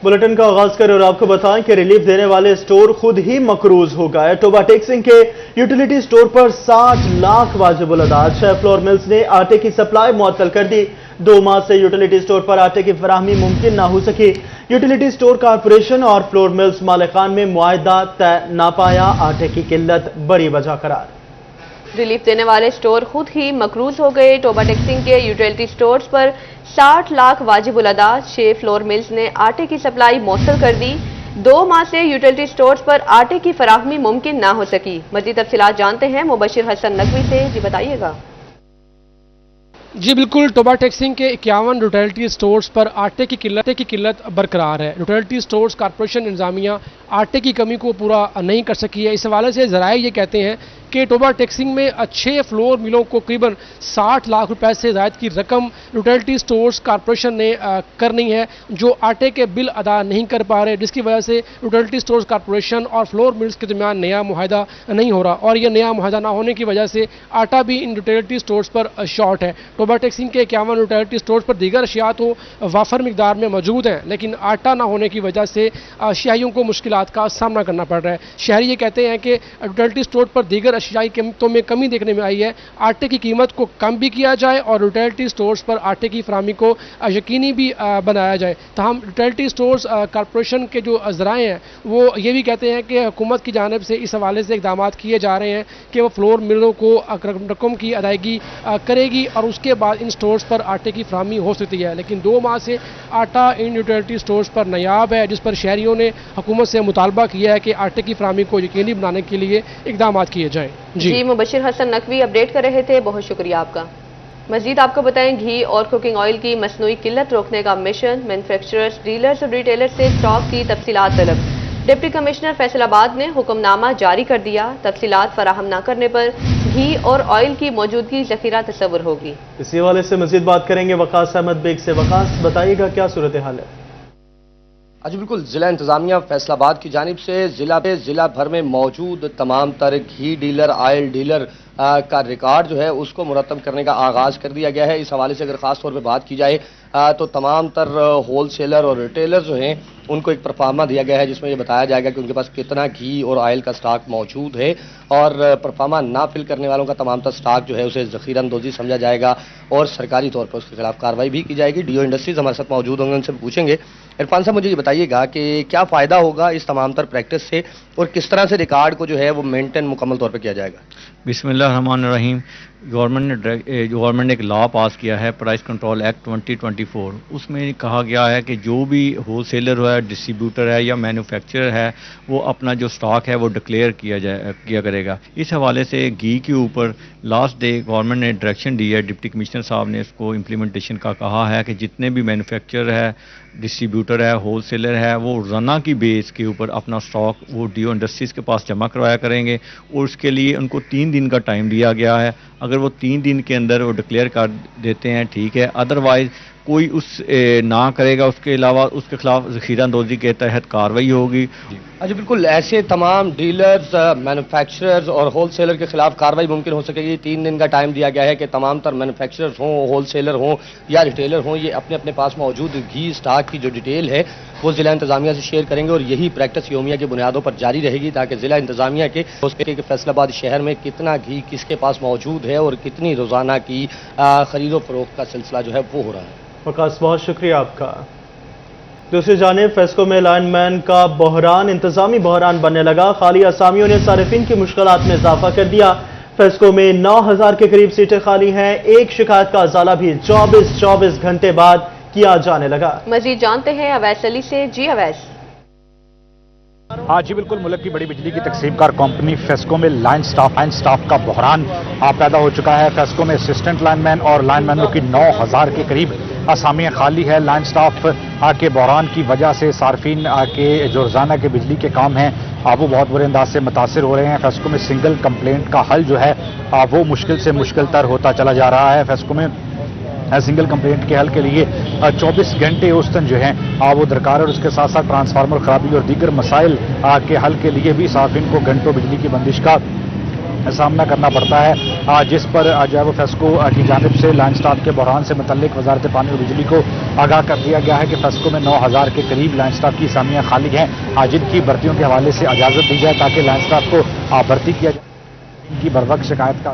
Bulletin का आगाज करें और आपको बताएं कि रिलीफ देने वाले स्टोर खुद ही मकरूज हो गए। टोबा टेक्सिंग के यूटिलिटी स्टोर पर 60 लाख वाजिबुल अदा। 6 फ्लोर मिल्स ने आटे की सप्लाई मुअत्तल कर दी। 2 माह से यूटिलिटी स्टोर पर आटे की फराहमी मुमकिन ना हो सकी। यूटिलिटी स्टोर कारपोरेशन और फ्लोर मिल्स मालिकान में मुआहदा तय ना पाया। आटे की किल्लत बड़ी वजह करार। रिलीफ देने वाले स्टोर खुद ही मकरूज हो गए। टोबा टेक्सिंग के यूटिलिटी स्टोर्स पर 60 लाख वाजिबुल अदा। 6 फ्लोर मिल्स ने आटे की सप्लाई मुअत्तल कर दी। 2 माह से यूटिलिटी स्टोर्स पर आटे की फराहमी मुमकिन ना हो सकी। मज़ीद तफसीलात जानते हैं मुबशिर हसन नकवी से। जी बताइएगा। जी बिल्कुल, टोबा टेक्सिंग के 51 यूटिलिटी स्टोर्स पर आटे की किल्लत बरकरार है। यूटिलिटी स्टोर्स कारपोरेशन इंतजामिया आटे की कमी को पूरा नहीं कर सकी है। इस हवाले से ज़राए ये कहते हैं कि टोबा टेक्सिंग में 6 फ्लोर मिलों को करीबन 60 लाख रुपए से ज़ायद की रकम यूटिलिटी स्टोर्स कारपोरेशन ने करनी है, जो आटे के बिल अदा नहीं कर पा रहे, जिसकी वजह से यूटिलिटी स्टोर्स कारपोरेशन और फ्लोर मिल्स के दरमियान नया मुआहदा नहीं हो रहा और यह नया मुआहदा ना होने की वजह से आटा भी इन यूटिलिटी स्टोर्स पर शॉर्ट है। टोबा टेक्सिंग के 51 यूटिलिटी स्टोर्स पर दीगर अशिया तो वाफर मिकदार में मौजूद हैं, लेकिन आटा ना होने की वजह से शहरियों को मुश्किलात का सामना करना पड़ रहा है। शहरी ये कहते हैं कि यूटिलिटी स्टोर पर दीगर अशियाई कीमतों में कमी देखने में आई है। आटे की कीमत को कम भी किया जाए और यूटिलिटी स्टोर्स पर आटे की फराहमी को यकीनी भी बनाया जाए। तमाम यूटिलिटी स्टोर्स कारपोरेशन के जो ज़राए हैं वो ये भी कहते हैं कि हुकूमत की जानिब से इस हवाले से इक़दाम किए जा रहे हैं कि वो फ्लोर मिलों को रकम की अदायगी करेगी और उसके बाद इन स्टोर्स पर आटे की फराहमी हो सकती है। लेकिन 2 माह से आटा इन यूटिलिटी स्टोर्स पर नायाब है, जिस पर शहरियों ने हुकूमत से मुतालबा किया है कि आटे की फराहमी को यकीनी बनाने के लिए इक़दाम किए जाएँ। जी मुबशिर हसन नकवी अपडेट कर रहे थे, बहुत शुक्रिया आपका। मजीद आपको बताएं, घी और कुकिंग ऑयल की मसनूई किल्लत रोकने का मिशन। मैन्युफैक्चरर्स, डीलर्स और रिटेलर्स से स्टॉक की तफसीलात तलब। डिप्टी कमिश्नर फैसलाबाद ने हुक्मनामा जारी कर दिया। तफसीलात फराहम न करने पर घी और ऑयल की मौजूदगी ज़खीरा तस्वर होगी। इसी हवाले से मजीद बात करेंगे वकास अहमद बेग से। वकास, बताइएगा क्या सूरत हाल है? जी बिल्कुल, जिला इंतजामिया फैसलाबाद की जानिब से जिला भर में मौजूद तमाम तर घी डीलर, ऑयल डीलर का रिकॉर्ड जो है उसको मुरतब करने का आगाज़ कर दिया गया है। इस हवाले से अगर ख़ास तौर पे बात की जाए तो तमाम तर होल सेलर और रिटेलर जो हैं उनको एक परफार्मा दिया गया है, जिसमें ये बताया जाएगा कि उनके पास कितना घी और ऑयल का स्टॉक मौजूद है और परफार्मा ना फिल करने वालों का तमाम तर स्टॉक जो है उसे ज़ख़ीरा अंदोज़ी समझा जाएगा और सरकारी तौर पर उसके खिलाफ कार्रवाई भी की जाएगी। डीओ इंडस्ट्रीज़ हमारे साथ मौजूद होंगे, उनसे पूछेंगे। इरफान साहब, मुझे ये बताइएगा कि क्या फ़ायदा होगा इस तमाम तर प्रैक्टिस से और किस तरह से रिकॉर्ड को जो है वो मेंटेन मुकम्मल तौर पर किया जाएगा? बिस्मिल्लाहिर्रहमानिर्रहीम। गवर्नमेंट ने एक लॉ पास किया है, प्राइस कंट्रोल एक्ट 2024। उसमें कहा गया है कि जो भी होल सेलर है, डिस्ट्रीब्यूटर है या मैन्युफैक्चरर है, वो अपना जो स्टॉक है वो डिक्लेयर किया करेगा। इस हवाले से घी के ऊपर लास्ट डे गवर्नमेंट ने डायरेक्शन दी है, डिप्टी कमिश्नर साहब ने इसको इम्प्लीमेंटेशन का कहा है कि जितने भी मैन्युफैक्चरर है, डिस्ट्रीब्यूटर है, होल सेलर है, वो रोज़ाना की बेस के ऊपर अपना स्टॉक वो डीओ इंडस्ट्रीज़ के पास जमा करवाया करेंगे और उसके लिए उनको 3 दिन का टाइम दिया गया है। अगर वो 3 दिन के अंदर वो डिक्लेयर कर देते हैं ठीक है, अदरवाइज़ कोई ना करेगा उसके अलावा उसके खिलाफ ज़ख़ीरा अंदोज़ी के तहत कार्रवाई होगी। जी बिल्कुल, ऐसे तमाम डीलर्स, मैन्युफैक्चरर्स और होल सेलर के खिलाफ कार्रवाई मुमकिन हो सकेगी। 3 दिन का टाइम दिया गया है कि तमाम तर मैन्युफैक्चरर्स हों, होल सेलर हों या रिटेलर हों, ये अपने अपने पास मौजूद घी स्टॉक की जो डिटेल है वो ज़िला इंतजामिया से शेयर करेंगे और यही प्रैक्टिस योमिया की बुनियादों पर जारी रहेगी ताकि ज़िला इंतजामिया के फैसलाबाद शहर में कितना घी किसके पास मौजूद है और कितनी रोज़ाना की खरीदो फरोख्त का सिलसिला जो है वो हो रहा है। वकास, बहुत शुक्रिया आपका। दूसरी जानिब फेस्को में लाइनमैन का बहरान इंतजामी बहरान बनने लगा। खाली असामियों ने सारिफिन की मुश्किलात में इजाफा कर दिया। फेस्को में 9000 के करीब सीटें खाली हैं। एक शिकायत का अजाला भी 24 घंटे बाद किया जाने लगा। मजीद जानते हैं अवैस अली से। जी अवैस। हाँ जी बिल्कुल, मुल्क की बड़ी बिजली की तकसीमकार कंपनी फेस्को में लाइन स्टाफ का बहरान पैदा हो चुका है। फेस्को में असिस्टेंट लाइनमैन और लाइनमैनों की 9000 के करीब असामियाँ खाली है। लाइन स्टाफ के बहरान की वजह से सार्फिन के जो रोज़ाना के बिजली के काम हैं वो बहुत बुरे अंदाज से मुतासिर हो रहे हैं। फेस्को में सिंगल कंप्लेंट का हल जो है वो मुश्किल से मुश्किल तर होता चला जा रहा है। फेस्को में सिंगल कंप्लेंट के हल के लिए 24 घंटे औसतन जो है वो दरकार है और उसके साथ साथ ट्रांसफार्मर खराबी और दीगर मसाइल के हल के लिए भी सार्फिन को घंटों बिजली की बंदिश का सामना करना पड़ता है, जिस पर जो है वो फेस्को की जानिब से लाइन स्टाफ के बहरान से मुतल्लिक वजारत पानी और बिजली को آگاہ کر دیا گیا ہے کہ فیسکو میں 9,000 کے قریب لائن سٹاف کی اسامیاں خالی ہیں، جن کی بھرتیوں کے حوالے سے اجازت دی جائے تاکہ لائن سٹاف کو بھرتی کیا جائے، ان کی بروقت شکایت کا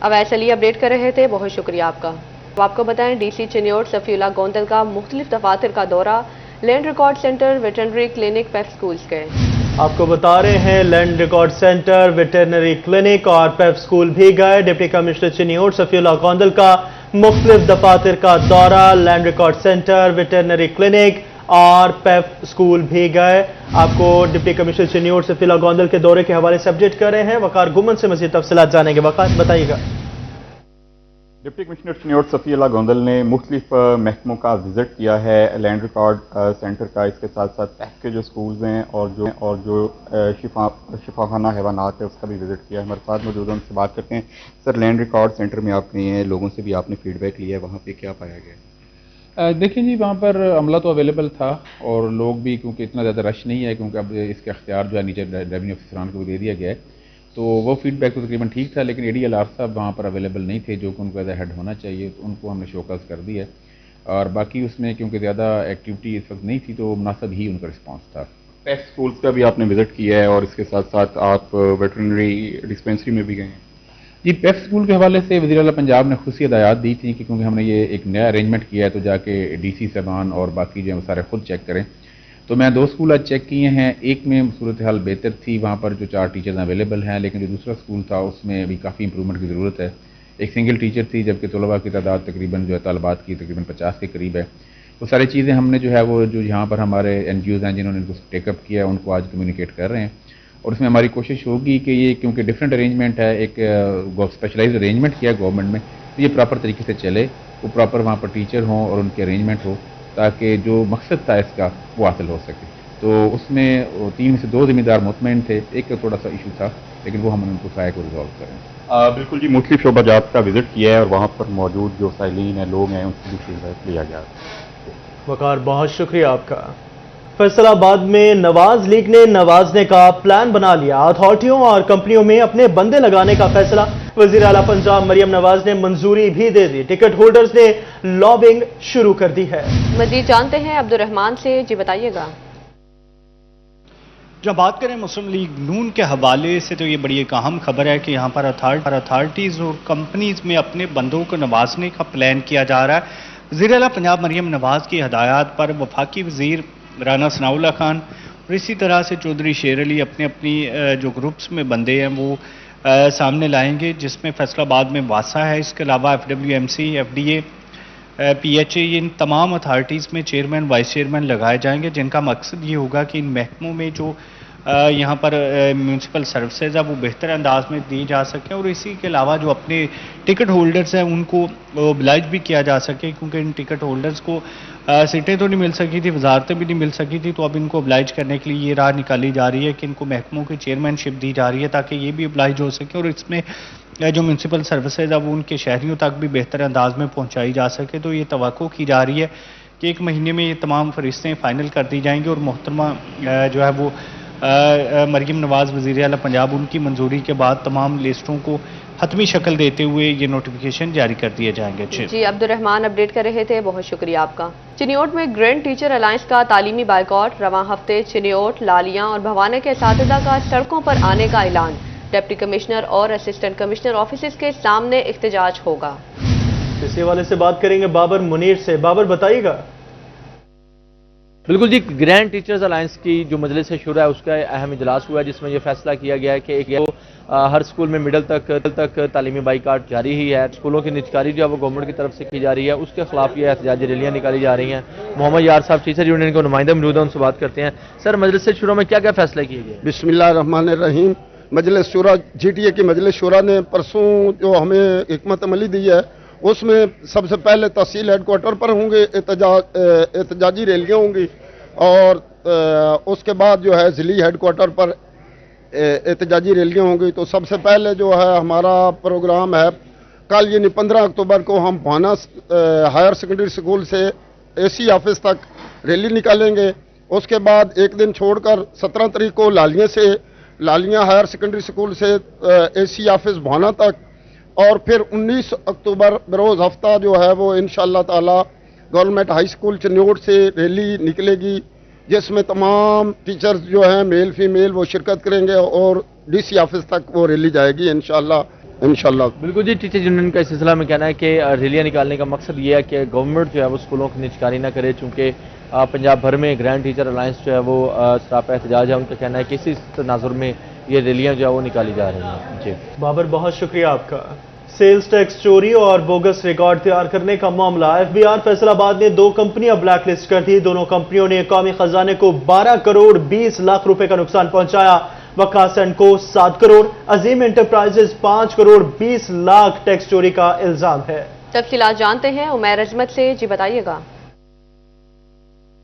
اویس علی اپڈیٹ کر رہے تھے، بہت شکریہ آپ کا۔ اب آپ کو بتائیں ڈی سی چنیوٹ صفی اللہ گوندل کا مختلف دفاتر کا دورہ، land record centre, veterinary clinic, پیپ سکولز گئے۔ آپ کو بتا رہے ہیں land record centre, veterinary clinic اور پیپ سکول بھی گئے۔ ڈپٹی کمشنر چنیوٹ صفی اللہ گوندل کا مختلف دفاتر کا دورہ، land record centre, veterinary clinic اور پیپ سکول بھی گئے۔ آپ کو ڈپٹی کمشنر چنیوٹ صفی اللہ گوندل کے دورے کے حوالے سے اپڈیٹ کر رہے ہیں، وقار گمن سے مزید تفصیلات جانیں گے۔ وقار بتائیے گا۔ ڈپٹی کمشنر چنیوٹ صفی اللہ گوندل نے مختلف محکموں کا وزٹ کیا ہے، لینڈ ریکارڈ سینٹر کا، اس کے ساتھ ساتھ پیپ کے جو سکولز ہیں اور جو شفاخانہ حیوانات ہے اس کا بھی وزٹ کیا ہے۔ ہمارے ساتھ موجود ہیں، ان سے بات کرتے ہیں۔ سر، لینڈ ریکارڈ سینٹر میں آپ گئے ہیں، لوگوں سے بھی آپ نے فیڈ بیک لیا ہے، وہاں پہ کیا پایا گیا؟ دیکھیں جی، وہاں پر عملہ تو اویلیبل تھا اور لوگ بھی، کیونکہ اتنا زیادہ رش نہیں ہے، کیونکہ اب اس کے اختیار جو ہے نیچے ریونیو افسران کو دے دیا گیا ہے، تو وہ فیڈ بیک تو تقریباً ٹھیک تھا، لیکن ADLR صاحب وہاں پر اویلیبل نہیں تھے، جو کہ ان کو ایز اے ہیڈ ہونا چاہیے، تو ان کو ہم نے شوکاز کر دی ہے، اور باقی اس میں کیونکہ زیادہ ایکٹیویٹی اس وقت نہیں تھی تو مناسب ہی ان کا رسپانس تھا۔ پیپ سکولز کا بھی آپ نے وزٹ کیا ہے اور اس کے ساتھ ساتھ آپ ویٹرنری ڈسپینسری میں بھی گئے ہیں۔ جی، پیپ سکول کے حوالے سے وزیر اعلیٰ پنجاب نے خصوصی ہدایات دی تھیں کہ کیونکہ ہم نے یہ ایک نیا ارینجمنٹ کیا ہے تو جا کے DC صاحبان اور باقی جو سارے خود چیک کریں، تو میں 2 سکول آج چیک کیے ہیں۔ ایک میں صورتحال بہتر تھی، وہاں پر جو 4 ٹیچرز اویلیبل ہیں، لیکن جو دوسرا سکول تھا اس میں ابھی کافی امپرومنٹ کی ضرورت ہے۔ ایک سنگل ٹیچر تھی، جبکہ طلباء کی تعداد تقریباً جو ہے طالبات کی تقریباً 50 کے قریب ہے۔ وہ ساری چیزیں ہم نے جو ہے وہ جو یہاں پر ہمارے NGOs ہیں جنہوں نے ان کو ٹیک اپ کیا، ان کو آج کمیونیکیٹ کر رہے ہیں، اور اس میں ہماری کوشش ہوگی کہ یہ کیونکہ ڈفرینٹ ارینجمنٹ ہے، ایک اسپیشلائزڈ ارینجمنٹ کیا ہے گورنمنٹ میں، تو یہ پراپر طریقے سے چلے، وہ پراپر وہاں پر ٹیچر ہوں اور ان کے ارینجمنٹ ہو، تاکہ جو مقصد تھا اس کا وہ حاصل ہو سکے۔ تو اس میں 3 میں سے 2 ذمہ دار مطمئن تھے، ایک کا تھوڑا سا ایشو تھا، لیکن وہ ہم ان کو سایہ کو ریزالو کریں۔ بالکل جی، مختلف شعبہ جات کا وزٹ کیا ہے اور وہاں پر موجود جو سائلین ہیں، لوگ ہیں، ان سے بھی فیڈ بیک لیا گیا۔ وقار، بہت شکریہ آپ کا۔ فیصل آباد میں نواز لیگ نے نوازنے کا پلان بنا لیا، اتھارٹیوں اور کمپنیوں میں اپنے بندے لگانے کا فیصلہ۔ وزیر اعلیٰ پنجاب مریم نواز نے منظوری بھی دے دی، ٹکٹ ہولڈرز نے لابنگ شروع کر دی ہے۔ مزید جانتے ہیں عبد الرحمان سے، جی بتائیے گا۔ جب بات کریں مسلم لیگ نون کے حوالے سے تو یہ بڑی ایک اہم خبر ہے کہ یہاں پر اتھارٹیز اور کمپنیز میں اپنے بندوں کو نوازنے کا پلان کیا جا رہا ہے۔ وزیر اعلیٰ پنجاب مریم نواز کی ہدایات پر وفاقی وزیر رانا ثناء اللہ خان اور اسی طرح سے چودھری شیر علی اپنی جو گروپس میں بندے ہیں وہ سامنے لائیں گے، جس میں فیصل آباد میں واسا ہے، اس کے علاوہ FWMC، FDA، PHA، ان تمام اتھارٹیز میں چیئرمین وائس چیئرمین لگائے جائیں گے، جن کا مقصد یہ ہوگا کہ ان محکموں میں جو یہاں پر میونسپل سروسز ہے وہ بہتر انداز میں دی جا سکیں، اور اسی کے علاوہ جو اپنے ٹکٹ ہولڈرز ہیں ان کو oblige بھی کیا جا سکے، کیونکہ ان ٹکٹ ہولڈرز کو سیٹیں تو نہیں مل سکی تھی، وزارتیں بھی نہیں مل سکی تھی، تو اب ان کو oblige کرنے کے لیے یہ راہ نکالی جا رہی ہے کہ ان کو محکموں کی چیئرمین شپ دی جا رہی ہے تاکہ یہ بھی oblige ہو سکے، اور اس میں جو میونسپل سروسز ہے وہ ان کے شہریوں تک بھی بہتر انداز میں پہنچائی جا سکے۔ تو یہ توقع کی جا رہی ہے کہ 1 مہینے میں یہ تمام فہرستیں فائنل کر دی جائیں گی، اور محترمہ جو ہے وہ مریم نواز وزیر اعلیٰ پنجاب، ان کی منظوری کے بعد تمام لسٹوں کو حتمی شکل دیتے ہوئے یہ نوٹیفیکیشن جاری کر دیے جائیں گے۔ جی عبد الرحمان اپڈیٹ کر رہے تھے، بہت شکریہ آپ کا۔ چنیوٹ میں گرینڈ ٹیچر الائنس کا تعلیمی بائیکاٹ، رواں ہفتے چنیوٹ، لالیاں اور بھوانے کے اساتذہ کا سڑکوں پر آنے کا اعلان، ڈپٹی کمشنر اور اسسٹنٹ کمشنر آفیسز کے سامنے احتجاج ہوگا۔ اس حوالے سے بات کریں گے بابر منیر سے۔ بابر بتائیے گا۔ بالکل جی، گرینڈ ٹیچرز الائنس کی جو مجلس شورا ہے اس کا اہم اجلاس ہوا ہے، جس میں یہ فیصلہ کیا گیا ہے کہ ہر سکول میں مڈل تک تعلیمی بائیکاٹ جاری ہی ہے۔ سکولوں کی نجکاری جو ہے وہ گورنمنٹ کی طرف سے کی جا رہی ہے، اس کے خلاف یہ احتجاجی ریلیاں نکالی جا رہی ہیں۔ محمد یار صاحب ٹیچر یونین کے نمائندہ موجود ہیں، ان سے بات کرتے ہیں۔ سر، مجلس شورا میں کیا کیا فیصلے کیے گئے؟ بسم اللہ الرحمن الرحیم۔ مجلس شورا GTA کی مجلس شورا نے پرسوں جو ہمیں حکمت عملی دی ہے، اس میں سب سے پہلے تحصیل ہیڈ کوارٹر پر ہوں گے احتجاجی ریلیاں ہوں گی، اور اس کے بعد جو ہے ضلعی ہیڈ کوارٹر پر احتجاجی ریلیاں ہوں گی۔ تو سب سے پہلے جو ہے ہمارا پروگرام ہے کل، یعنی 15 اکتوبر کو ہم بھوانا ہائر سیکنڈری اسکول سے AC آفس تک ریلی نکالیں گے۔ اس کے بعد ایک دن چھوڑ کر 17 تاریخ کو لالیاں ہائر سیکنڈری اسکول سے AC آفس بھوانا تک، اور پھر 19 اکتوبر بروز ہفتہ جو ہے وہ انشاءاللہ تعالی गवर्नमेंट हाई स्कूल चन्योट से रैली निकलेगी, जिसमें तमाम टीचर्स जो हैं मेल फीमेल वो शिरकत करेंगे और डीसी ऑफिस तक वो रैली जाएगी इंशाल्लाह। बिल्कुल जी, टीचर यूनियन का इस सिलसिला में कहना है कि रैलियां निकालने का मकसद ये है कि गवर्नमेंट जो है वो स्कूलों की निजकारी ना करे, चूँकि पंजाब भर में ग्रैंड टीचर अलायंस जो है वो सरापा एहतजाज है। उनका कहना है कि इसी तनाजुर में ये रैलियां जो है वो निकाली जा रही हैं। जी बाबर, बहुत शुक्रिया आपका। सेल्स टैक्स चोरी और बोगस रिकॉर्ड तैयार करने का मामला, एफबीआर फैसलाबाद ने 2 कंपनियां ब्लैक लिस्ट कर दी। दोनों कंपनियों ने कौमी खजाने को 12 करोड़ 20 लाख रुपए का नुकसान पहुंचाया। वकास एंड को 7 करोड़, अजीम एंटरप्राइजेज 5 करोड़ 20 लाख टैक्स चोरी का इल्जाम है। तफसीलात जानते हैं उमैर अजमत से। जी बताइएगा।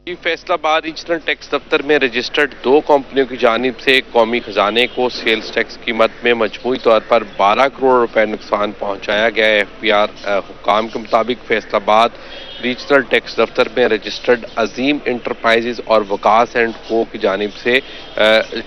फैसलाबाद रीजनल टैक्स दफ्तर में रजिस्टर्ड 2 कंपनियों की जानिब से कौमी खजाने को सेल्स टैक्स कीमत में मजमूई तौर पर 12 करोड़ रुपए नुकसान पहुंचाया गया है। एफबीआर हुकाम के मुताबिक फैसलाबाद रीजनल टैक्स दफ्तर में रजिस्टर्ड अजीम इंटरप्राइजेज और वकास एंड को की जानिब से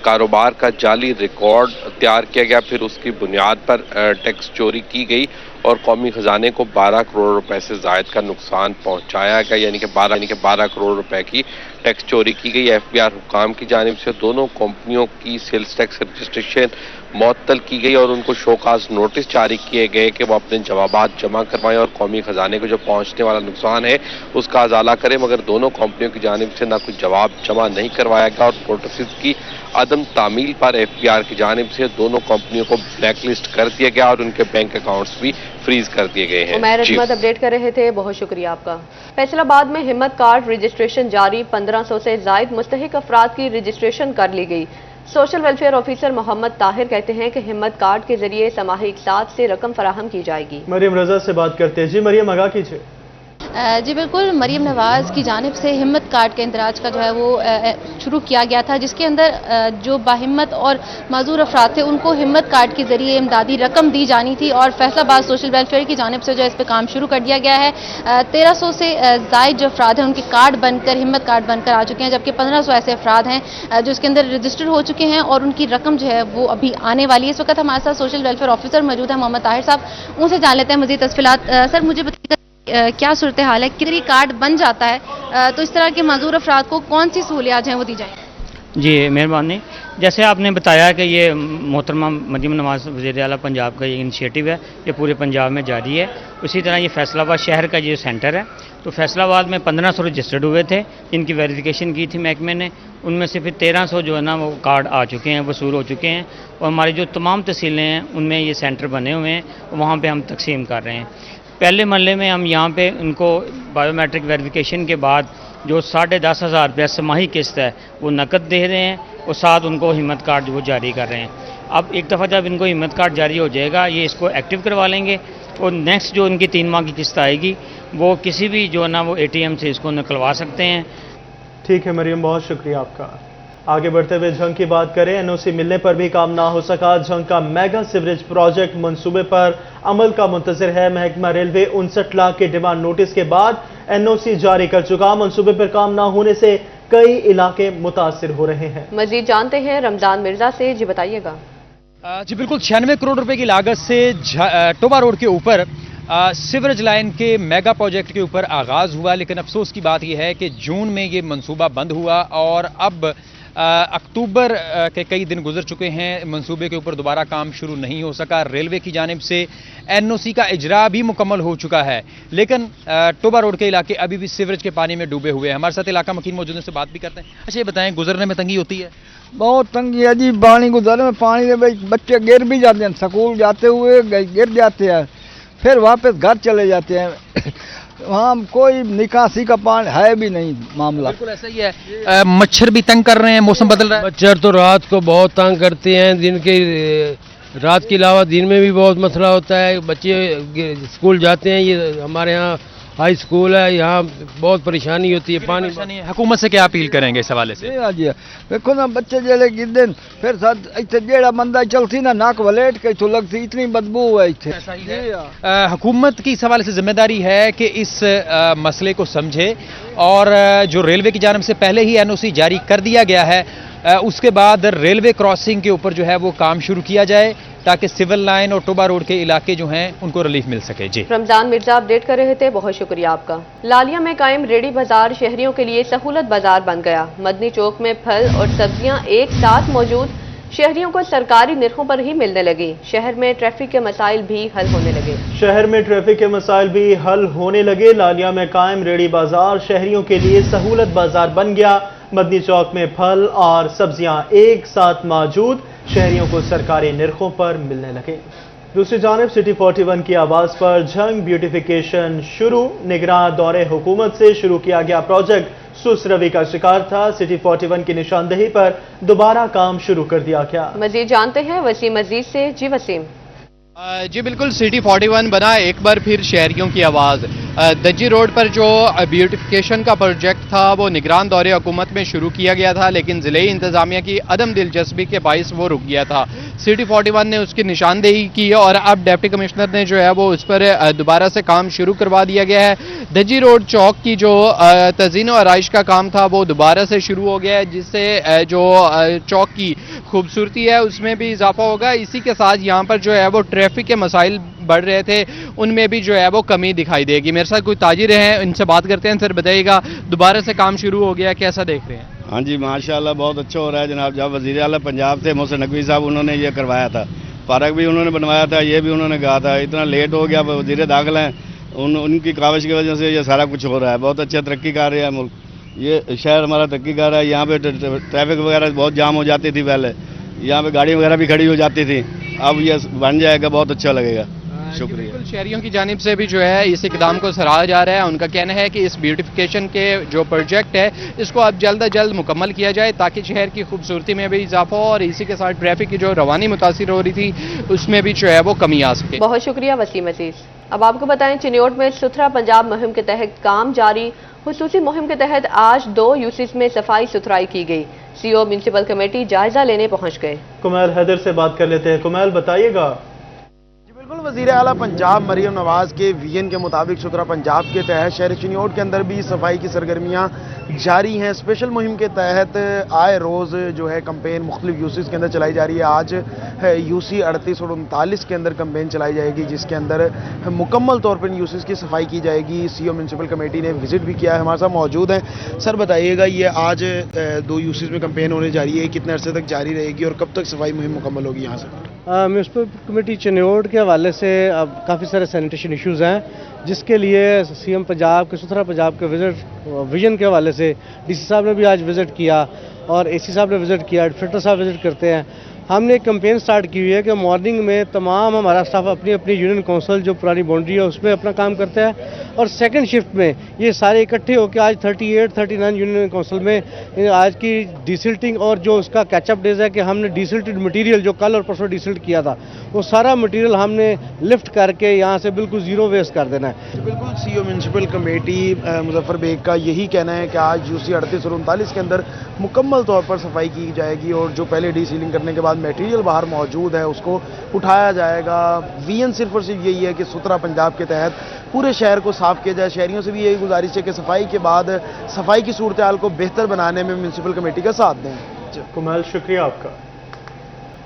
कारोबार का जाली रिकॉर्ड तैयार किया गया, फिर उसकी बुनियाद पर टैक्स चोरी की गई और कौमी खजाने को 12 करोड़ रुपए से ज़ायद का नुकसान पहुंचाया गया, यानी कि 12 करोड़ रुपए की टैक्स चोरी की गई। एफबीआर हुकाम की जानिब से दोनों कंपनियों की सेल्स टैक्स रजिस्ट्रेशन मुअत्तल की गई और उनको शोकाज नोटिस जारी किए गए कि वो अपने जवाबात जमा करवाएं और कौमी खजाने को जो पहुंचने वाला नुकसान है उसका अजाला करें, मगर दोनों कंपनियों की जानिब से ना कोई जवाब जमा नहीं करवाया गया और कोर्ट रसीद की अदम तामील पर एफबीआर की जानिब से दोनों कंपनियों को ब्लैक लिस्ट कर दिया गया और उनके बैंक अकाउंट्स भी फ्रीज कर दिए गए हैं। उमैर अहमद अपडेट कर रहे थे, बहुत शुक्रिया आपका। फैसलाबाद में हिम्मत कार्ड रजिस्ट्रेशन जारी, 1500 से जायद मुस्तहिक अफराद की रजिस्ट्रेशन कर ली गई। Social welfare officer Mohammad Tahir कहते हैं कि हिम्मत कार्ड के जरिए समाही इक़साद से रकम फराहम की जाएगी। मरियम रजा से बात करते हैं। जी मरियम, आगाह कीजिए। जी बिल्कुल, मरियम नवाज़ की जानिब से हिम्मत कार्ड के इंदराज का जो है वो शुरू किया गया था, जिसके अंदर जो बाहिम्मत और माजूर अफराद थे उनको हिम्मत कार्ड के जरिए इमदादी रकम दी जानी थी और फैसलाबाद सोशल वेलफेयर की जानिब से जो है इस पर काम शुरू कर दिया गया है। 1300 से जायद जो अफराद हैं उनके कार्ड बनकर हिम्मत कार्ड बनकर आ चुके हैं, जबकि 1500 ऐसे अफराद हैं जो इसके अंदर रजिस्टर हो चुके हैं और उनकी रकम जो है वो अभी आने वाली है। इस वक्त हमारे साथ सोशल वेलफेयर ऑफिसर मौजूद है मोहम्मद ताहिर साहब, उनसे जान लेते हैं मजीद तफसीलात। सर मुझे बताइएगा क्या सूरत हाल है, कितनी कार्ड बन जाता है तो इस तरह के माजूर अफराद को कौन सी सहूलियात हैं वो दी जाएँ? जी मेहरबानी। जैसे आपने बताया कि ये मोहतरमा मरियम नवाज़ वज़ीर आला पंजाब का ये इनिशिएटिव है, ये पूरे पंजाब में जारी है। उसी तरह ये फैसलाबाद शहर का ये सेंटर है, तो फैसलाबाद में 1500 रजिस्टर्ड हुए थे जिनकी वेरिफिकेशन की थी महकमे ने, उनमें से फिर 1300 जो है ना वो कार्ड आ चुके हैं, वसूल हो चुके हैं और हमारी जो तमाम तहसीलें हैं उनमें ये सेंटर बने हुए हैं, वहाँ पर हम तकसीम कर रहे हैं। पहले मरले में हम यहाँ पे उनको बायोमेट्रिक वेरिफिकेशन के बाद जो 10,500 रुपया समाही किस्त है वो नकद दे रहे हैं और साथ उनको हिम्मत कार्ड वो जारी कर रहे हैं। अब एक दफ़ा जब इनको हिम्मत कार्ड जारी हो जाएगा ये इसको एक्टिव करवा लेंगे और नेक्स्ट जो उनकी 3 माह की किस्त आएगी वो किसी भी जो है ना वो ATM से इसको निकलवा सकते हैं। ठीक है मरियम, बहुत शुक्रिया आपका। आगे बढ़ते हुए झंग की बात करें। एनओसी मिलने पर भी काम ना हो सका। झंग का मेगा सीवरेज प्रोजेक्ट मंसूबे पर अमल का मुंतज़िर है। महकमा रेलवे 59 लाख के डिमांड नोटिस के बाद एनओसी जारी कर चुका। मंसूबे पर काम ना होने से कई इलाके मुतासिर हो रहे हैं। मजीद जानते हैं रमजान मिर्जा से। जी बताइएगा। जी बिल्कुल, 96 करोड़ रुपए की लागत से टोबा रोड के ऊपर सीवरेज लाइन के मेगा प्रोजेक्ट के ऊपर आगाज हुआ, लेकिन अफसोस की बात यह है कि जून में ये मंसूबा बंद हुआ और अब अक्टूबर के कई दिन गुजर चुके हैं, मंसूबे के ऊपर दोबारा काम शुरू नहीं हो सका। रेलवे की जानिब से एनओसी का इजरा भी मुकम्मल हो चुका है, लेकिन टोबा रोड के इलाके अभी भी सीवरेज के पानी में डूबे हुए हैं। हमारे साथ इलाका मकीन मौजूद हैं, से बात भी करते हैं। अच्छा ये बताएं, गुजरने में तंगी होती है? बहुत तंगी है जी, पानी गुजरने में पानी में बच्चे गिर भी जाते हैं, स्कूल जाते हुए गिर जाते हैं, फिर वापस घर चले जाते हैं। वहाँ कोई निकासी का पानी है भी नहीं मामला। बिल्कुल ऐसा ही है। मच्छर भी तंग कर रहे हैं, मौसम बदल रहा है। मच्छर तो रात को बहुत तंग करते हैं, रात के अलावा दिन में भी बहुत मसला होता है। बच्चे स्कूल जाते हैं, ये हमारे यहाँ हाई स्कूल है, यहाँ बहुत परेशानी होती है। पानी हुकूमत से क्या अपील करेंगे इस हवाले से? देखो ना बच्चे जेले गिरते फिर इतने जेड़ा बंदा चलती ना नाक वलेट के तो लगती, इतनी बदबू है इतने। हुकूमत की इस हवाले से जिम्मेदारी है कि इस मसले को समझे और जो रेलवे की जानिब से पहले ही एनओसी जारी कर दिया गया है उसके बाद रेलवे क्रॉसिंग के ऊपर जो है वो काम शुरू किया जाए। تاکہ سول لائن اور ٹوبا روڈ کے علاقے جو ہیں ان کو ریلیف مل سکے. جی رمضان مرزا اپڈیٹ کر رہے تھے، بہت شکریہ آپ کا. لالیہ میں قائم ریڑی بازار شہریوں کے لیے سہولت بازار بن گیا. مدنی چوک میں پھل اور سبزیاں ایک ساتھ موجود، شہریوں کو سرکاری نرخوں پر ہی ملنے لگی. شہر میں ٹریفک کے مسائل بھی حل ہونے لگے. لالیہ میں قائم ریڑی بازار شہریوں کے لیے سہولت بازار بن گیا. مدنی چوک میں پھل اور سبزیاں ایک ساتھ موجود، شہریوں کو سرکاری نرخوں پر ملنے لگے. دوسری جانب سٹی 41 کی آواز پر جنگ بیوٹیفیکیشن شروع. نگراں دور حکومت سے شروع کیا گیا پروجیکٹ سست روی کا شکار تھا. سٹی 41 کی نشاندہی پر دوبارہ کام شروع کر دیا گیا. مزید جانتے ہیں وسیم عزیز سے. جی وسیم. جی بالکل، سٹی 41 بنا ایک بار پھر شہریوں کی آواز. دجی روڈ پر جو بیوٹیفیکیشن کا پروجیکٹ تھا وہ نگران دور حکومت میں شروع کیا گیا تھا، لیکن ضلعی انتظامیہ کی عدم دلچسپی کے باعث وہ رک گیا تھا. سٹی 41 نے اس کی نشاندہی کی اور اب ڈپٹی کمشنر نے جو ہے وہ اس پر دوبارہ سے کام شروع کروا دیا گیا ہے. دجی روڈ چوک کی جو تزئین و آرائش کا کام تھا وہ دوبارہ سے شروع ہو گیا ہے، جس سے جو چوک کی خوبصورتی ہے اس میں بھی اضافہ ہوگا. اسی کے ساتھ یہاں پر جو ہے وہ ٹریفک کے مسائل بڑھ رہے تھے، ان میں بھی جو ہے وہ کمی دکھائی دے گی. میرے ساتھ کوئی تاجر ہیں، ان سے بات کرتے ہیں. سر بتائیے گا، دوبارہ سے کام شروع ہو گیا، کیسا دیکھ رہے ہیں؟ ہاں جی ماشاءاللہ بہت اچھا ہو رہا ہے جناب. جب وزیر اعلیٰ پنجاب تھے محسن نقوی صاحب، انہوں نے یہ کروایا تھا. پارک بھی انہوں نے بنوایا تھا، یہ بھی انہوں نے کہا تھا. اتنا لیٹ ہو گیا، وزیر داخلہ ہیں، ان کی کاوش کی وجہ سے یہ سارا کچھ ہو رہا ہے. بہت اچھا ترقی کر رہا ہے ملک، یہ شہر ہمارا ترقی کر رہا ہے. یہاں پہ ٹریفک وغیرہ بہت جام ہو جاتی تھی پہلے، یہاں پہ گاڑی وغیرہ بھی کھڑی ہو جاتی تھی. اب یہ بن جائے گا، بہت اچھا لگے گا. شکریہ. بالکل، شہریوں کی جانب سے بھی جو ہے اس اقدام کو سراہا جا رہا ہے. ان کا کہنا ہے کہ اس بیوٹیفیکیشن کے جو پروجیکٹ ہے اس کو اب جلد از جلد مکمل کیا جائے تاکہ شہر کی خوبصورتی میں بھی اضافہ ہو اور اسی کے ساتھ ٹریفک کی جو روانی متاثر ہو رہی تھی اس میں بھی جو ہے وہ کمی آ سکے. بہت شکریہ وسیم عزیز. اب آپ کو بتائیں چنیوٹ میں ستھرا پنجاب مہم کے تحت کام جاری. خصوصی مہم کے تحت آج 2 یوسیز میں صفائی ستھرائی کی گئی. سی او میونسپل کمیٹی جائزہ لینے پہنچ گئے. کمیل حیدر سے بات کر لیتے ہیں. کمیل بتائیے گا. بالکل، وزیر اعلیٰ پنجاب مریم نواز کے ویژن کے مطابق ستھرا پنجاب کے تحت شہر چنیوٹ کے اندر بھی صفائی کی سرگرمیاں جاری ہیں. اسپیشل مہم کے تحت آئے روز جو ہے کمپین مختلف یوسیز کے اندر چلائی جا رہی ہے. آج یوسی 38 اور 39 کے اندر کمپین چلائی جائے گی، جس کے اندر مکمل طور پر یوسیز کی صفائی کی جائے گی. سی او میونسپل کمیٹی نے وزٹ بھی کیا ہے، ہمارے ساتھ موجود ہیں. سر بتائیے گا، یہ آج 2 یوسیز میں کمپین ہونے جا رہی ہے، کتنے عرصے تک جاری رہے گی اور کب تک صفائی مہم مکمل ہوگی یہاں سے؟ میونسپل کمیٹی چنیوٹ کے حوالے سے اب کافی سارے سینیٹیشن ایشوز ہیں، جس کے لیے سی ایم پنجاب کے ستھرا پنجاب کے ویژن کے حوالے سے ڈی سی صاحب نے بھی آج وزٹ کیا اور اے سی صاحب نے وزٹ کیا، ایڈفیٹر صاحب وزٹ کرتے ہیں. ہم نے ایک کمپین سٹارٹ کی ہوئی ہے کہ مارننگ میں تمام ہمارا اسٹاف اپنی اپنی یونین کونسل جو پرانی باؤنڈری ہے اس میں اپنا کام کرتا ہے، اور سیکنڈ شفٹ میں یہ سارے اکٹھے ہو کے آج 38 39 یونین کونسل میں آج کی ڈیسلٹنگ اور جو اس کا کیچ اپ ڈیز ہے کہ ہم نے ڈیسلٹڈ مٹیریل جو کل اور پرسوں ڈیسلٹ کیا تھا وہ سارا مٹیریل ہم نے لفٹ کر کے یہاں سے بالکل زیرو ویسٹ کر دینا ہے. بالکل، سی او میونسپل کمیٹی مظفر بیگ کا یہی کہنا ہے کہ آج یوسی 38 اور 39 کے اندر مکمل طور پر صفائی کی جائے گی اور جو پہلے ڈی سیلنگ کرنے کے بعد میٹیریل باہر موجود ہے اس کو اٹھایا جائے گا. ویژن صرف اور صرف یہی ہے کہ ستھرا پنجاب کے تحت پورے شہر کو صاف کیا جائے. شہریوں سے بھی یہی گزارش ہے کہ صفائی کے بعد صفائی کی صورتحال کو بہتر بنانے میں میونسپل کمیٹی کا ساتھ دیں. کمال شکریہ آپ کا.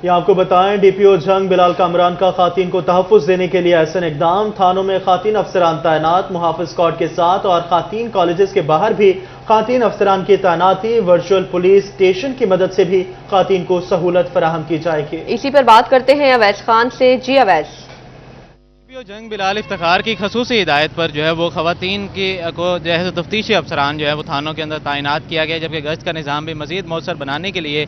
یہ آپ کو بتائیں ڈی پی او جنگ بلال کامران کا خواتین کو تحفظ دینے کے لیے احسن اقدام. تھانوں میں خواتین افسران تعینات محافظ اسکواڈ کے ساتھ اور خواتین کالجز کے باہر بھی خواتین افسران کی تعیناتی. ورچوئل پولیس اسٹیشن کی مدد سے بھی خواتین کو سہولت فراہم کی جائے گی. اسی پر بات کرتے ہیں اویس خان سے. جی اویس. جنگ بلال افتخار کی خصوصی ہدایت پر جو ہے وہ خواتین کو جہاز تفتیشی افسران جو ہے وہ تھانوں کے اندر تعینات کیا گیا، جبکہ گشت کا نظام بھی مزید مؤثر بنانے کے لیے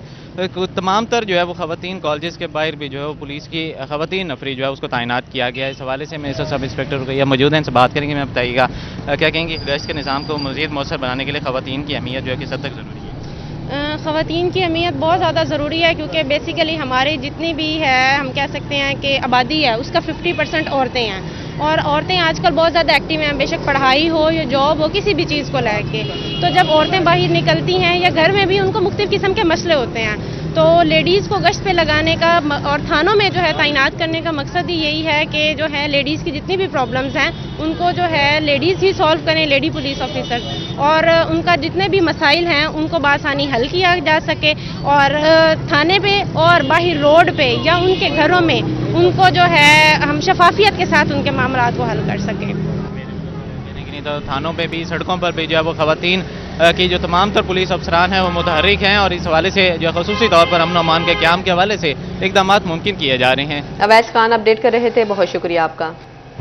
تمام تر جو ہے وہ خواتین کالجز کے باہر بھی جو ہے وہ پولیس کی خواتین نفری جو ہے اس کو تعینات کیا گیا ہے. اس حوالے سے میرے سب انسپیکٹر یا موجود ہیں، ان سے بات کریں گے. میں بتائیے گا کیا کہیں گے گشت کے نظام کو مزید مؤثر بنانے کے لیے خواتین کی اہمیت جو ہے کس حد تک ضروری ہے؟ خواتین کی اہمیت بہت زیادہ ضروری ہے، کیونکہ بیسیکلی ہماری جتنی بھی ہے ہم کہہ سکتے ہیں کہ آبادی ہے اس کا 50% عورتیں ہیں، اور عورتیں آج کل بہت زیادہ ایکٹیو ہیں، بے شک پڑھائی ہو یا جاب ہو کسی بھی چیز کو لے کے. تو جب عورتیں باہر نکلتی ہیں یا گھر میں بھی ان کو مختلف قسم کے مسئلے ہوتے ہیں، تو لیڈیز کو گشت پہ لگانے کا اور تھانوں میں جو ہے تعینات کرنے کا مقصد ہی یہی ہے کہ جو ہے لیڈیز کی جتنی بھی پرابلمز ہیں ان کو جو ہے لیڈیز ہی سالو کریں، لیڈی پولیس آفیسر. اور उनका जितने भी मसाइल हैं उनको बआसानी हल किया जा सके और थाने पे और बाहर रोड पे या उनके घरों में उनको जो है हम शफाफियत के साथ उनके मामलात को हल कर सकें। तो थानों पे भी सड़कों पर भी जो है वो खवातीन की जो तमाम तर पुलिस अफसरान हैं वो मुतहर्रिक हैं और इस हवाले से जो खसूसी तौर पर अमन अमान के क़याम के हवाले से इक़दाम मुमकिन किए जा रहे हैं। अवैस खान अपडेट कर रहे थे, बहुत शुक्रिया आपका।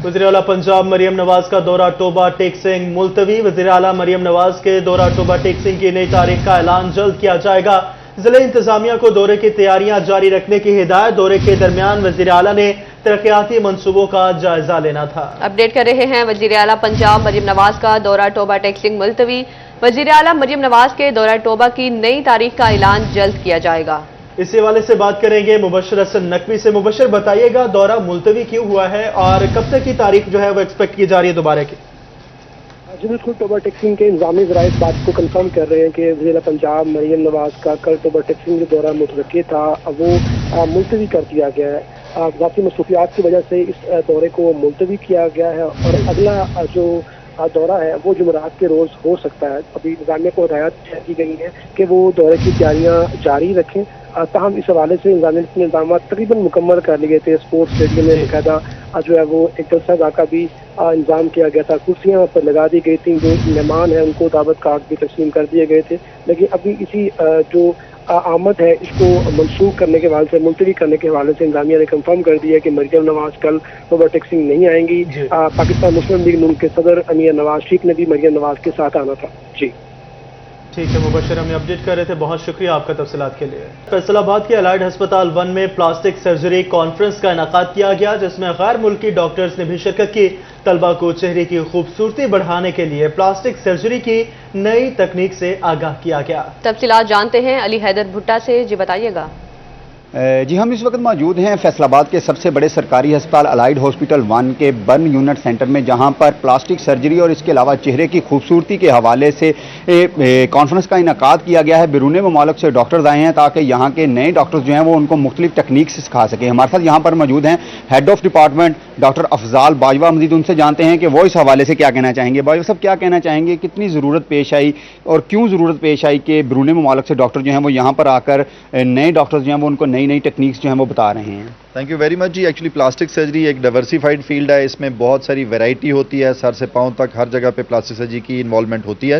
वज़ीर आला पंजाब मरियम नवाज का दौरा टोबा टेक्सिंग मुलतवी। वज़ीर आला मरियम नवाज के दौरा टोबा टेक्सिंग की नई तारीख का ऐलान जल्द किया जाएगा। जिले इंतजामिया को दौरे की तैयारियां जारी रखने की हिदायत। दौरे के दरमियान वज़ीर आला ने तरक्याती मंसूबों का जायजा लेना था। अपडेट कर रहे हैं वज़ीर आला पंजाब मरियम नवाज का दौरा टोबा टेक्सिंग मुलतवी। वज़ीर आला मरियम नवाज के दौरा टोबा की नई तारीख का ऐलान जल्द किया जाएगा। इस हवाले से बात करेंगे मुबशर हसन नकवी से। मुबशर, बताइएगा दौरा मुलतवी क्यों हुआ है और कब तक की तारीख जो है वो एक्सपेक्ट की जा रही है दोबारा की? जी बिल्कुल, टोबा टेक्सिंग के इंतजामी ज़राए इस बात को कंफर्म कर रहे हैं कि वज़ीर पंजाब मरियम नवाज का कल टोबा टेक्सिंग जो दौरा मुतवक्की था वो मुलतवी कर दिया गया है। ज़ाती मसरूफियात की वजह से इस दौरे को मुलतवी किया गया है और अगला जो दौरा है वो जुमेरात के रोज़ हो सकता है। अभी इंतजामिया को हिदायत की गई है कि वो दौरे की तैयारियाँ जारी रखें। ताहम इस हवाले से इंतजामिया के इंतजाम तकरीबन मुकम्मल कर लिए थे। स्पोर्ट्स स्टेडियम में बाकायदा जो है वो एक जलसा का भी इंतजाम किया गया था। कुर्सियाँ पर लगा दी गई थी। जो मेहमान हैं उनको दावत कार्ड भी तस्लीम कर दिए गए थे। लेकिन अभी इसी जो आमद है इसको मनसूख करने के हवाले से, मुलतवी करने के हवाले से इंतजामिया ने कंफर्म कर दिया कि मरियम नवाज कल टोबा टेक्सिंग नहीं आएंगी। पाकिस्तान मुस्लिम लीग नून के सदर अमीर नवाज शरीफ ने भी मरियम नवाज के साथ आना था। जी ठीक है मुबशर, हमें अपडेट कर रहे थे, बहुत शुक्रिया आपका तफसीलात के लिए। फैसलाबाद के अलाइड अस्पताल 1 में प्लास्टिक सर्जरी कॉन्फ्रेंस का इनेकाद किया गया, जिसमें गैर मुल्की डॉक्टर्स ने भी शिरकत की। तलबा को चेहरे की खूबसूरती बढ़ाने के लिए प्लास्टिक सर्जरी की नई तकनीक से आगाह किया गया। तफसीलात जानते हैं अली हैदर भुट्टा से। जी बताइएगा। जी हम इस वक्त मौजूद हैं फैसलाबाद के सबसे बड़े सरकारी अस्पताल अलाइड हॉस्पिटल 1 के बर्न यूनिट सेंटर में, जहां पर प्लास्टिक सर्जरी और इसके अलावा चेहरे की खूबसूरती के हवाले से कॉन्फ्रेंस का इनेकाद किया गया है। बैरून मुमालिक से डॉक्टर्स आए हैं ताकि यहाँ के नए डॉक्टर्स जो हैं वो उनको मुख्तलिफ टेक्निक से सिखा सकें। हमारे साथ यहाँ पर मौजूद हैं head of department doctor Afzal Bajwa. मजीद उनसे जानते हैं कि वो इस हवाले से क्या कहना चाहेंगे। बाजवा साहब, क्या कहना चाहेंगे, कितनी ज़रूरत पेश आई और क्यों ज़रूरत पेश आई कि बैरून मुमालिक से डॉक्टर जो हैं वो यहाँ पर आकर नए डॉक्टर्स जो हैं वो उनको नई नई टेक्निक्स जो हैं वो बता रहे हैं? Thank you very much ji. Actually plastic surgery एक डाइवर्सिफाइड फील्ड है। इसमें बहुत सारी वैरायटी होती है, सर से पांव तक हर जगह पे प्लास्टिक सर्जरी की इन्वॉल्वमेंट होती है।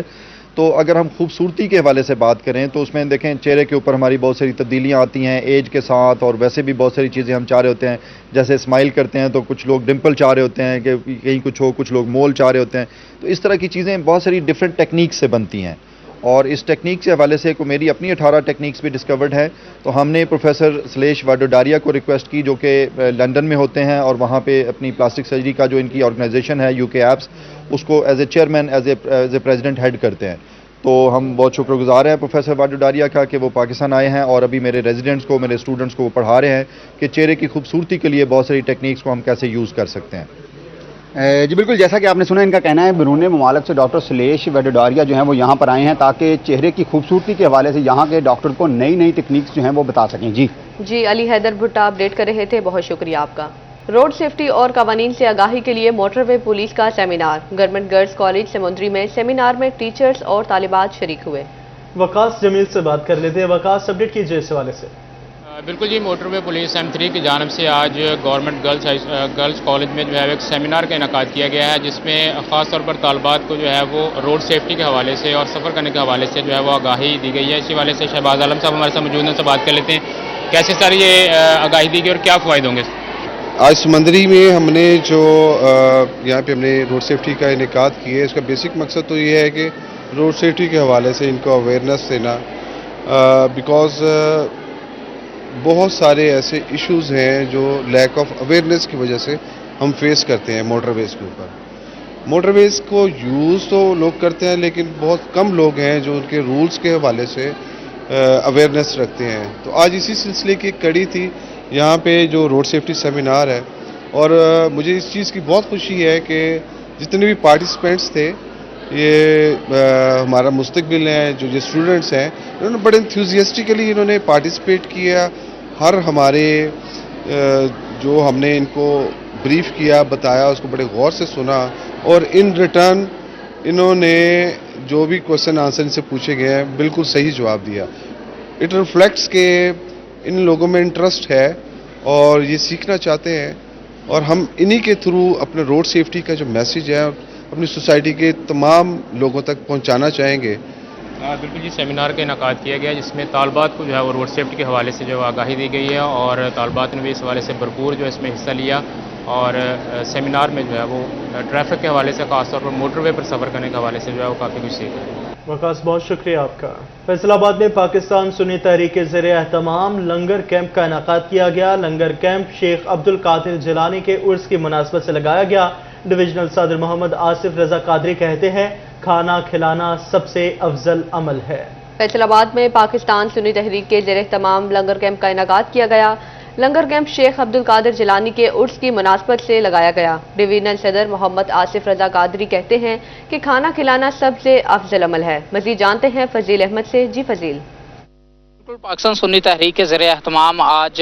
तो अगर हम खूबसूरती के हवाले से बात करें तो उसमें देखें चेहरे के ऊपर हमारी बहुत सारी तब्दीलियां आती हैं एज के साथ, और वैसे भी बहुत सारी चीज़ें हम चाह रहे होते हैं। जैसे स्माइल करते हैं तो कुछ लोग डिम्पल चाह रहे होते हैं कि कहीं कुछ हो, कुछ लोग मोल चाह रहे होते हैं। तो इस तरह की चीज़ें बहुत सारी डिफरेंट टेक्निक से बनती हैं, और इस टेक्निक के हवाले से मेरी अपनी 18 टेक्निक्स भी डिस्कवर्ड है। तो हमने प्रोफेसर सलेश वाडोडारिया को रिक्वेस्ट की, जो कि लंदन में होते हैं और वहाँ पे अपनी प्लास्टिक सर्जरी का जो इनकी ऑर्गेनाइजेशन है यूके एप्स, उसको as a chairman as a president head करते हैं। तो हम बहुत शुक्रगुजार हैं प्रोफेसर वाडोडारिया का कि वो पाकिस्तान आए हैं और अभी मेरे रेजिडेंट्स को, मेरे स्टूडेंट्स को वो पढ़ा रहे हैं कि चेहरे की खूबसूरती के लिए बहुत सारी टेक्निक्स को हम कैसे यूज़ कर सकते हैं। जी बिल्कुल, जैसा कि आपने सुना, इनका कहना है बैरून मुमालिक से डॉक्टर सलेश वाडोडारिया जो हैं वो यहाँ पर आए हैं ताकि चेहरे की खूबसूरती के हवाले से यहाँ के डॉक्टर को नई नई टेक्निक्स जो हैं वो बता सकें। जी अली हैदर भुट्टा अपडेट कर रहे थे, बहुत शुक्रिया आपका। रोड सेफ्टी और कवानीन से आगाही के लिए मोटरवे पुलिस का सेमिनार। गवर्नमेंट गर्ल्स कॉलेज समुद्री में सेमिनार में टीचर्स और तालिबात शरीक हुए। वकास जमील से बात कर लेते हैं। वकास, अपडेट कीजिए इस हवाले से। बिल्कुल जी, मोटरवे पुलिस M3 की जानब से आज गवर्नमेंट गर्ल्स कॉलेज में जो है एक सेमिनार का इनेकाद किया गया है, जिसमें ख़ास तौर पर तालबात को जो है वो रोड सेफ्टी के हवाले से और सफ़र करने के हवाले से जो है वो आगाही दी गई है। इसी हवाले से शहबाज आलम साहब हमारे साथ मौजूद हैं, से बात कर लेते हैं कैसे सारी ये आगाही दी गई और क्या फ़ायदे होंगे। आज समंदरी में हमने जो यहाँ पे हमने रोड सेफ्टी का इनेकाद किया है, इसका बेसिक मकसद तो ये है कि रोड सेफ्टी के हवाले से इनको अवेयरनेस देना, बिकॉज़ बहुत सारे ऐसे इश्यूज़ हैं जो लैक ऑफ अवेयरनेस की वजह से हम फेस करते हैं मोटरवेज़ के ऊपर। मोटरवेज़ को यूज़ तो लोग करते हैं, लेकिन बहुत कम लोग हैं जो उनके रूल्स के हवाले से अवेयरनेस रखते हैं। तो आज इसी सिलसिले की एक कड़ी थी यहाँ पे जो रोड सेफ्टी सेमिनार है, और मुझे इस चीज़ की बहुत खुशी है कि जितने भी पार्टिसिपेंट्स थे, ये हमारा मुस्तकबिल हैं, जो स्टूडेंट्स हैं, इन्होंने बड़े इंथ्यूजियास्टिकली इन्होंने पार्टिसिपेट किया। हर हमारे जो हमने इनको ब्रीफ किया, बताया, उसको बड़े गौर से सुना, और इन रिटर्न इन्होंने जो भी क्वेश्चन आंसर इनसे पूछे गए हैं बिल्कुल सही जवाब दिया। इट रिफ्लेक्ट्स के इन लोगों में इंटरेस्ट है और ये सीखना चाहते हैं, और हम इन्हीं के थ्रू अपने रोड सेफ्टी का जो मैसेज है अपनी सोसाइटी के तमाम लोगों तक पहुंचाना चाहेंगे। बिल्कुल जी, सेमिनार का इनकाद किया गया जिसमें तालबात को जो है वो रोड सेफ्टी के हवाले से जो आगाही दी गई है, और तालबात ने भी इस हवाले से भरपूर जो है इसमें हिस्सा लिया, और सेमिनार में जो है वो ट्रैफिक के हवाले से खासतौर पर मोटरवे पर सफ़र करने के हवाले से जो है वो काफ़ी कुछ सीखा। वकास, बहुत शुक्रिया आपका। फैसलाबाद में पाकिस्तान सुन्नी तहरीक के ज़रिए एहतमाम लंगर कैंप का इनकाद किया गया। लंगर कैंप शेख अब्दुल कादिर जिलानी के उर्स की मुनासबत से लगाया गया। डिविजनल सदर मोहम्मद आसिफ रजा कादरी कहते हैं, खाना खिलाना सबसे अफजल अमल है। फैसलाबाद में पाकिस्तान सुन्नी तहरीक के ज़रिए तमाम लंगर कैंप का इनकाद किया गया। लंगर कैंप शेख अब्दुल कादिर जिलानी के उर्स की मुनासबत से लगाया गया। डिवीजनल सदर मोहम्मद आसिफ रजा कादरी कहते हैं कि खाना खिलाना सबसे अफजल अमल है। मजीद जानते हैं फजील अहमद से। जी फजील। पाकिस्तान सुन्नी तहरीक के ज़रिए एहतमाम आज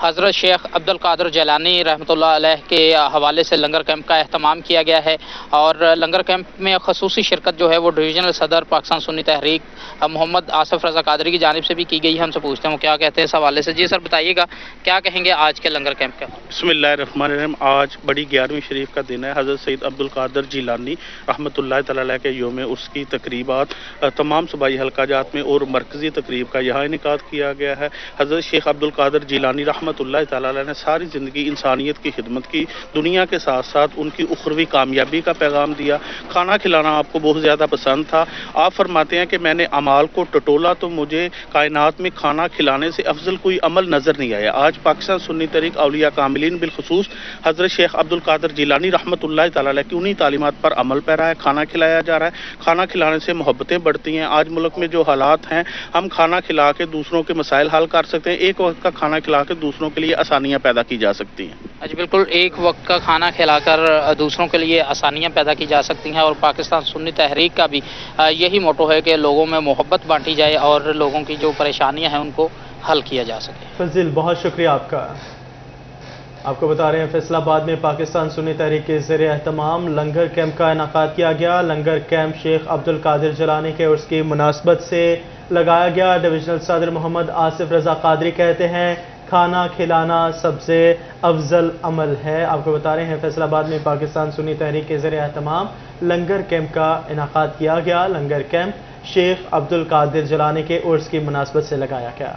हज़रत शेख अब्दुल कादिर जिलानी रहमतुल्लाह अलैह के हवाले से लंगर कैंप का एहतमाम किया गया है, और लंगर कैंप में खसूसी शिरकत जो है वो डिवीजनल सदर पाकिस्तान सुन्नी तहरीक मोहम्मद आसिफ रजा कादरी की जानिब से भी की गई है। हमसे पूछते हैं वो क्या कहते हैं इस हवाले से। जी सर, बताइएगा क्या कहेंगे आज के लंगर कैंप का। बिस्मिल्लाहिर्रहमानिर्रहीम। आज बड़ी 11वीं शरीफ का दिन है। हज़रत सैयद अब्दुल कादिर जिलानी रहमतुल्लाह तआला अलैह के योम उसकी तकरीबात तमाम सूबाई हल्काजात में और मरकज़ी तकरीब का यहाँ इनेकाद किया गया है। हज़रत शेख अब्दुल कादिर जिलानी रहमतुल्लाह तआला अलैह ने सारी ज़िंदगी इंसानियत की खिदमत की, दुनिया के साथ साथ उनकी उखरवी कामयाबी का पैगाम दिया। खाना खिलाना आपको बहुत ज़्यादा पसंद था। आप फरमाते हैं कि मैंने अमाल को टटोला तो मुझे कायनात में खाना खिलाने से अफजल कोई अमल नज़र नहीं आया। आज पाकिस्तान सुन्नी तहरीक औलिया कामिलीन बिलखुसूस हज़रत शेख अब्दुल कादिर जिलानी रहमतुल्लाह तआला अलैह की उन्हीं तालीमात पर अमल पैरा है। खाना खिलाया जा रहा है। खाना खिलाने से मोहब्बतें बढ़ती हैं। आज मुल्क में जो हालात हैं, हम खाना खिला के दूसरों के मसाइल हल कर सकते हैं। एक वक्त का खाना खिला के दूसरों के लिए आसानियाँ पैदा की जा सकती हैं। आज बिल्कुल एक वक्त का खाना खिलाकर दूसरों के लिए आसानियाँ पैदा की जा सकती हैं, और पाकिस्तान सुन्नी तहरीक का भी यही मोटो है कि लोगों में मोहब्बत बांटी जाए और लोगों की जो परेशानियाँ हैं उनको हल किया जा सके। फजील, बहुत शुक्रिया आपका। आपको बता रहे हैं फैसलाबाद में पाकिस्तान सुन्नी तहरीक के ज़रिए एहतमाम लंगर कैंप का इनकाद किया गया। लंगर कैंप शेख अब्दुल कादिर जिलानी के उर्स की मुनासबत से लगाया गया। डिविजनल सदर मोहम्मद आसिफ रजा कादरी कहते हैं, खाना खिलाना सबसे अफजल अमल है। आपको बता रहे हैं फैसलाबाद में पाकिस्तान सुन्नी तहरीक के ज़रिए एहतमाम लंगर कैंप का इनकाद किया गया। लंगर कैंप शेख अब्दुल कादिर जिलानी के उर्स की मुनासबत से लगाया गया।